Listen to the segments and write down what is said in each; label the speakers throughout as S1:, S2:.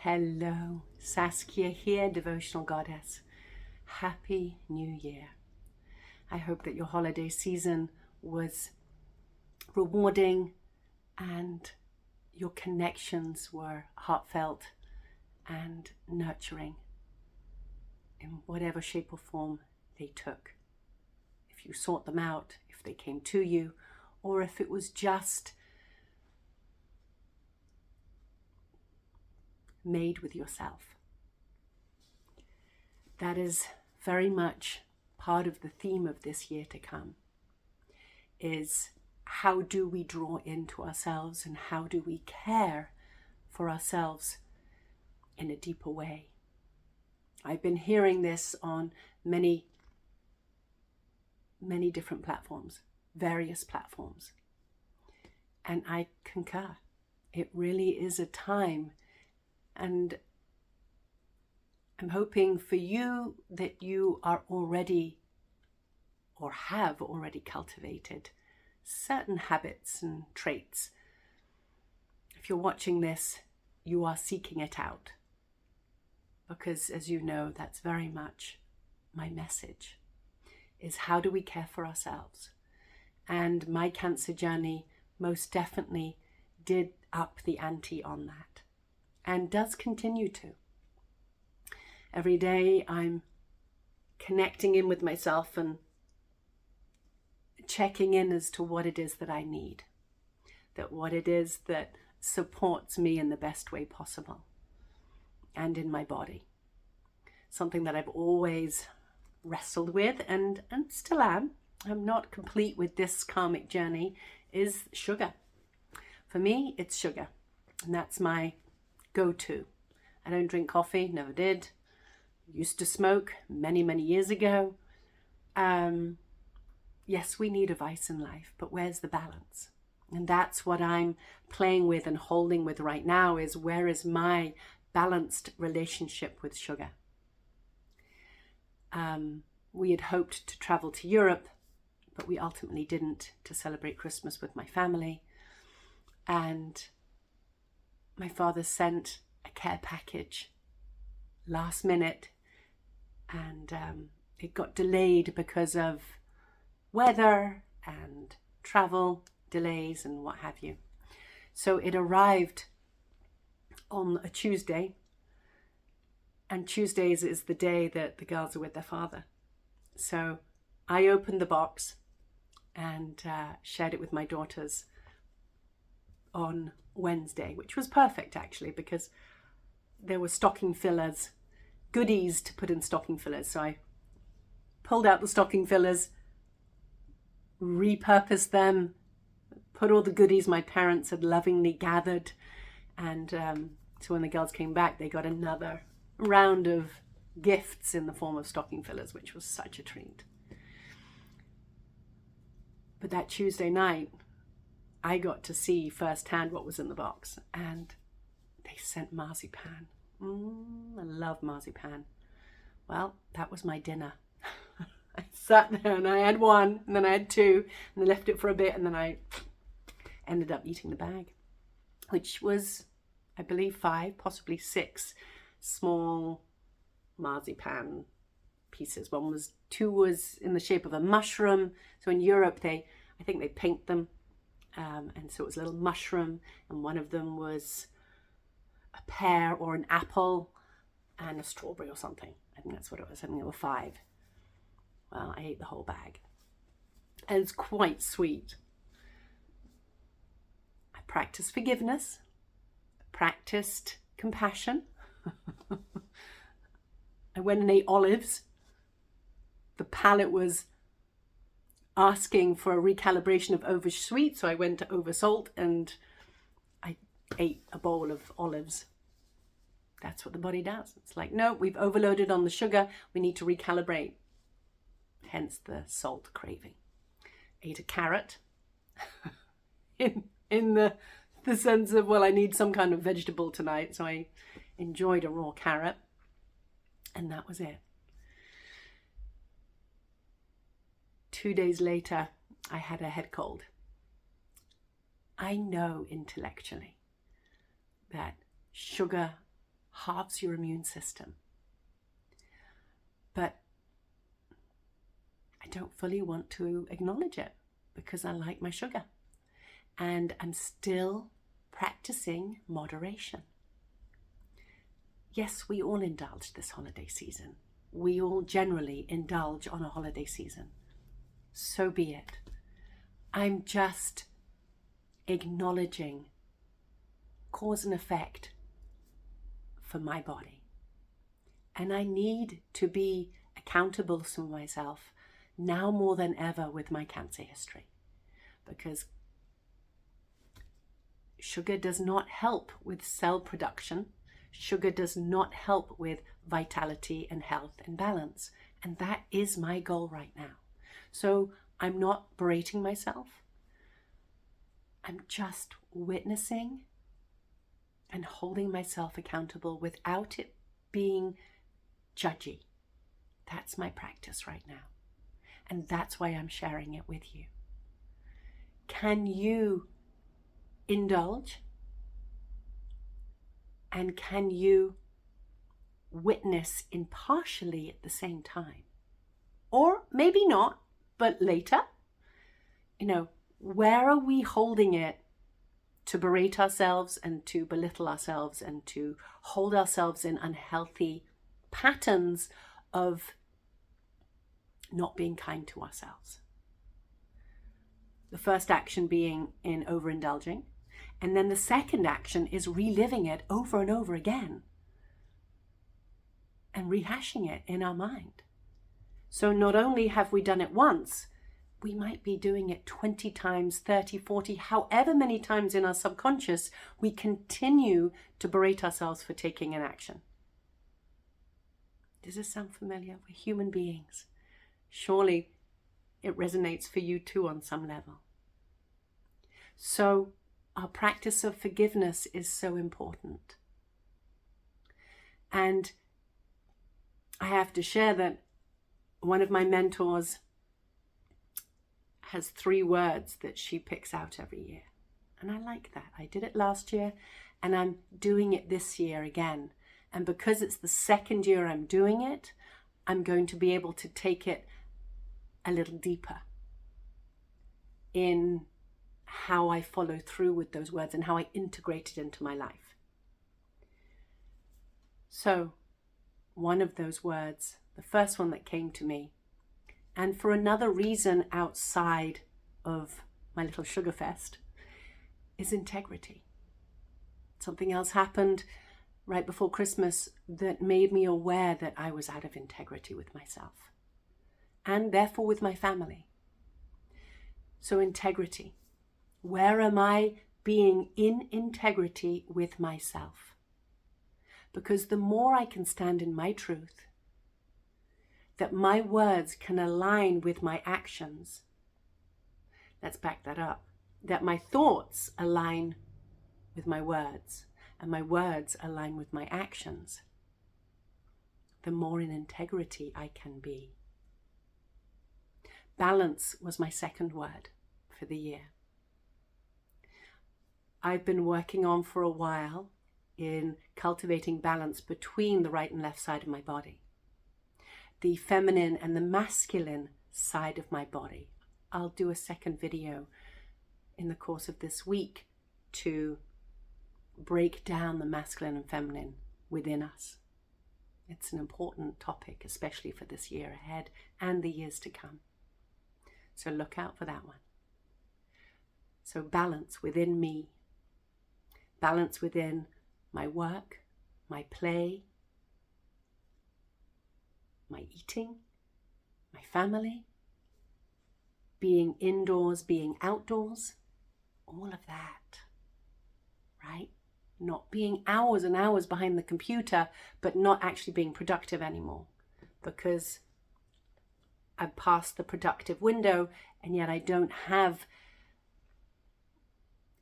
S1: Hello, Saskia here, devotional goddess. Happy New Year. I hope that your holiday season was rewarding and your connections were heartfelt and nurturing in whatever shape or form they took. If you sought them out, if they came to you, or if it was just made with yourself. That is very much part of the theme of this year to come, is how do we draw into ourselves and how do we care for ourselves in a deeper way. I've been hearing this on many different platforms, various platforms, and I concur. It really is a time. And I'm hoping for you that you are already or have already cultivated certain habits and traits. If you're watching this, you are seeking it out. Because as you know, that's very much my message, is how do we care for ourselves? And my cancer journey most definitely did up the ante on that. And does continue to. Every day I'm connecting in with myself and checking in as to what it is that I need, that what it is that supports me in the best way possible and in my body. Something that I've always wrestled with and still am. I'm not complete with this karmic journey, is sugar. For me, it's sugar, and that's my go-to. I don't drink coffee, never did. Used to smoke many years ago. Yes, we need a vice in life, but where's the balance? And that's what I'm playing with and holding with right now, is where is my balanced relationship with sugar? We had hoped to travel to Europe, but we ultimately didn't, to celebrate Christmas with my family. And my father sent a care package last minute, and it got delayed because of weather and travel delays and what have you. So it arrived on a Tuesday, and Tuesdays is the day that the girls are with their father. So I opened the box and shared it with my daughters on Wednesday, which was perfect actually, because there were stocking fillers, goodies to put in stocking fillers. So I pulled out the stocking fillers, repurposed them, put all the goodies my parents had lovingly gathered, and so when the girls came back, they got another round of gifts in the form of stocking fillers, which was such a treat. But that Tuesday night, I got to see firsthand what was in the box, and they sent marzipan. I love marzipan. Well, that was my dinner. I sat there and I had one, and then I had two, and I left it for a bit, and then I ended up eating the bag, which was, I believe, 5, possibly 6 small marzipan pieces. Two was in the shape of a mushroom. So in Europe, I think they paint them. And so it was a little mushroom, and one of them was a pear or an apple and a strawberry or something. I think that's what it was. I think there were 5. Well, I ate the whole bag. And it's quite sweet. I practiced forgiveness, practiced compassion. I went and ate olives. The palate was asking for a recalibration of over sweet, so I went to over salt, and I ate a bowl of olives. That's what the body does. It's like, no, we've overloaded on the sugar, we need to recalibrate. Hence the salt craving. Ate a carrot in the sense of, well, I need some kind of vegetable tonight, so I enjoyed a raw carrot, and that was it. 2 days later, I had a head cold. I know intellectually that sugar halves your immune system. But I don't fully want to acknowledge it because I like my sugar. And I'm still practicing moderation. Yes, we all indulge this holiday season. We all generally indulge on a holiday season. So be it. I'm just acknowledging cause and effect for my body. And I need to be accountable to myself now more than ever with my cancer history, because sugar does not help with cell production. Sugar does not help with vitality and health and balance. And that is my goal right now. So I'm not berating myself. I'm just witnessing and holding myself accountable without it being judgy. That's my practice right now. And that's why I'm sharing it with you. Can you indulge? And can you witness impartially at the same time? Or maybe not, but later? Where are we holding it to berate ourselves and to belittle ourselves and to hold ourselves in unhealthy patterns of not being kind to ourselves? The first action being in overindulging. And then the second action is reliving it over and over again and rehashing it in our mind. So not only have we done it once, we might be doing it 20 times, 30, 40, however many times in our subconscious, we continue to berate ourselves for taking an action. Does this sound familiar? We're human beings. Surely it resonates for you too on some level. So our practice of forgiveness is so important. And I have to share that one of my mentors has 3 words that she picks out every year. And I like that. I did it last year and I'm doing it this year again. And because it's the second year I'm doing it, I'm going to be able to take it a little deeper in how I follow through with those words and how I integrate it into my life. So, one of those words, the first one that came to me, and for another reason outside of my little sugar fest, is integrity. Something else happened right before Christmas that made me aware that I was out of integrity with myself and therefore with my family. So integrity. Where am I being in integrity with myself? Because the more I can stand in my truth, that my words can align with my actions. Let's back that up. That my thoughts align with my words and my words align with my actions, the more in integrity I can be. Balance was my second word for the year. I've been working on for a while in cultivating balance between the right and left side of my body, the feminine and the masculine side of my body. I'll do a second video in the course of this week to break down the masculine and feminine within us. It's an important topic, especially for this year ahead and the years to come. So look out for that one. So balance within me, balance within my work, my play, my eating, my family, being indoors, being outdoors, all of that, right? Not being hours and hours behind the computer, but not actually being productive anymore because I've passed the productive window and yet I don't have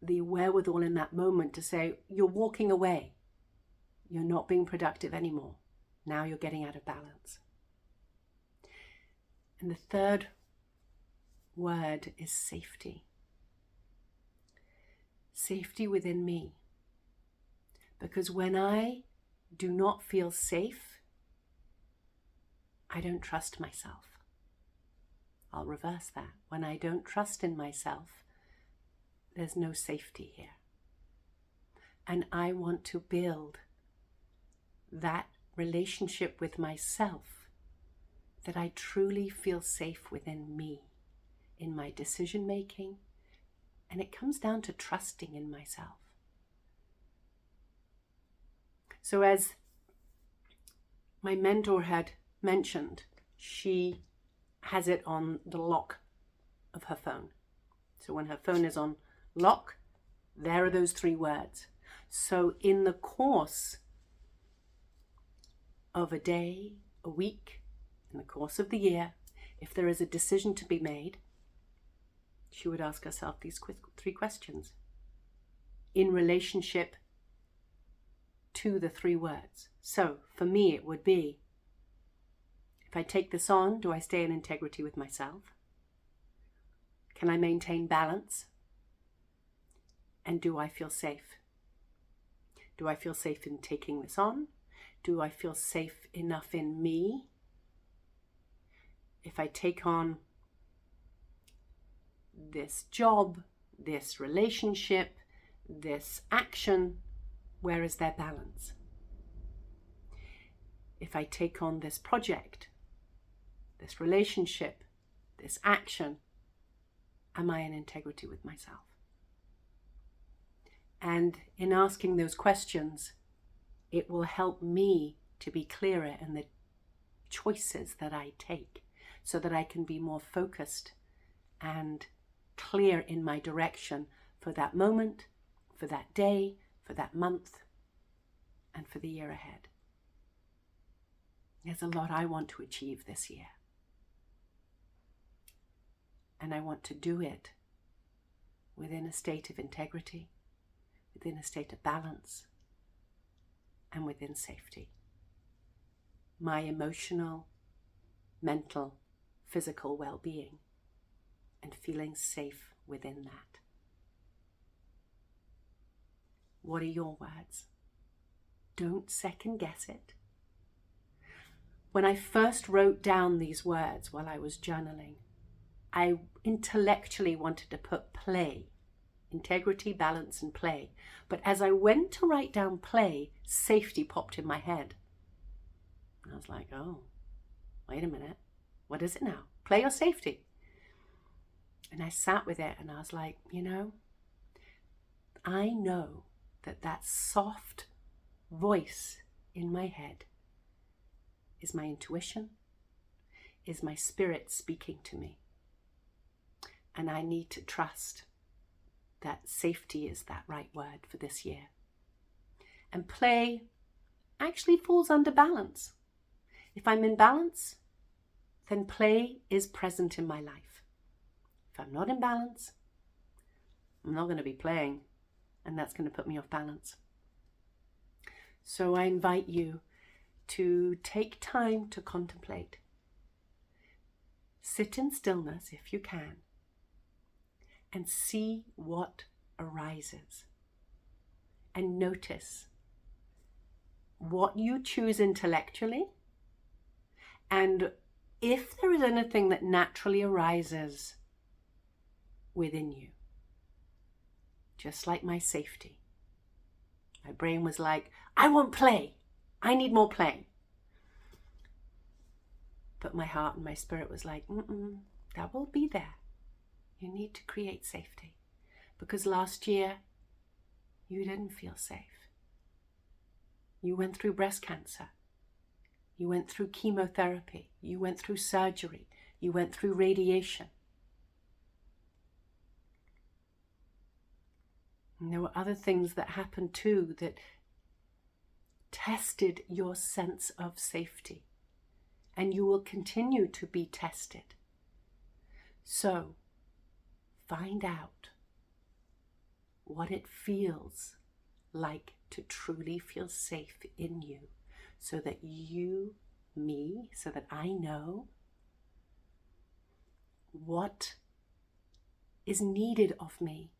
S1: the wherewithal in that moment to say, you're walking away. You're not being productive anymore. Now you're getting out of balance. And the third word is safety. Safety within me. Because when I do not feel safe, I don't trust myself. I'll reverse that. When I don't trust in myself, there's no safety here. And I want to build that relationship with myself that I truly feel safe within me, in my decision making, and it comes down to trusting in myself. So as my mentor had mentioned, she has it on the lock of her phone. So when her phone is on lock, there are those 3 words. So in the course of a day, a week, in the course of the year, if there is a decision to be made, she would ask herself these 3 questions in relationship to the 3 words. So for me, it would be, if I take this on, do I stay in integrity with myself? Can I maintain balance? And do I feel safe? Do I feel safe in taking this on? Do I feel safe enough in me? If I take on this job, this relationship, this action, where is their balance? If I take on this project, this relationship, this action, am I in integrity with myself? And in asking those questions, it will help me to be clearer in the choices that I take, so that I can be more focused and clear in my direction for that moment, for that day, for that month, and for the year ahead. There's a lot I want to achieve this year. And I want to do it within a state of integrity, within a state of balance, and within safety. My emotional, mental, physical well-being, and feeling safe within that. What are your words? Don't second guess it. When I first wrote down these words while I was journaling, I intellectually wanted to put play, integrity, balance, and play. But as I went to write down play, safety popped in my head. And I was like, oh, wait a minute. What is it now? Play or safety? And I sat with it and I was like, I know that soft voice in my head is my intuition, is my spirit speaking to me. And I need to trust that safety is that right word for this year. And play actually falls under balance. If I'm in balance, then play is present in my life. If I'm not in balance, I'm not going to be playing, and that's going to put me off balance. So I invite you to take time to contemplate. Sit in stillness if you can, and see what arises. And notice what you choose intellectually, and if there is anything that naturally arises within you. Just like my safety. My brain was like, I want play. I need more play. But my heart and my spirit was like, that will be there. You need to create safety. Because last year, you didn't feel safe. You went through breast cancer. You went through chemotherapy. You went through surgery. You went through radiation. And there were other things that happened too that tested your sense of safety. And you will continue to be tested. So, find out what it feels like to truly feel safe in you, so that so that I know what is needed of me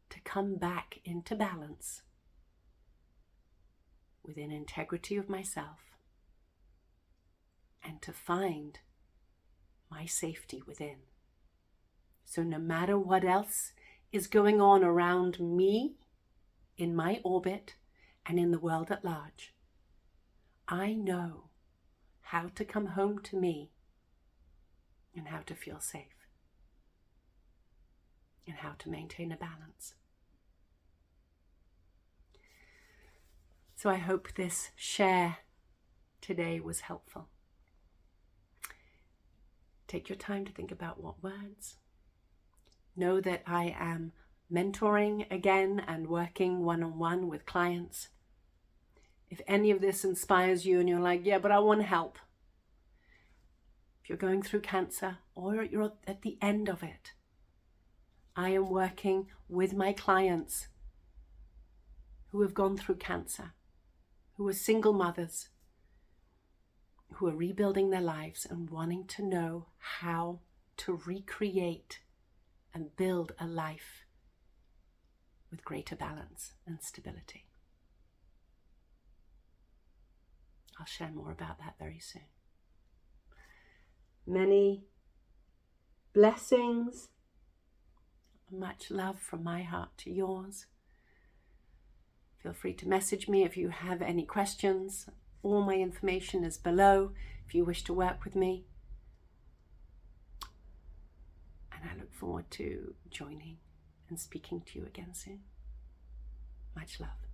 S1: to come back into balance within integrity of myself and to find my safety within. So no matter what else is going on around me, in my orbit, and in the world at large, I know how to come home to me and how to feel safe and how to maintain a balance. So I hope this share today was helpful. Take your time to think about what words. Know that I am mentoring again and working one-on-one with clients. If any of this inspires you and you're like, yeah, but I want help. If you're going through cancer or you're at the end of it, I am working with my clients who have gone through cancer, who are single mothers, who are rebuilding their lives and wanting to know how to recreate and build a life with greater balance and stability. I'll share more about that very soon. Many blessings, much love from my heart to yours. Feel free to message me if you have any questions. All my information is below if you wish to work with me. And I look forward to joining and speaking to you again soon. Much love.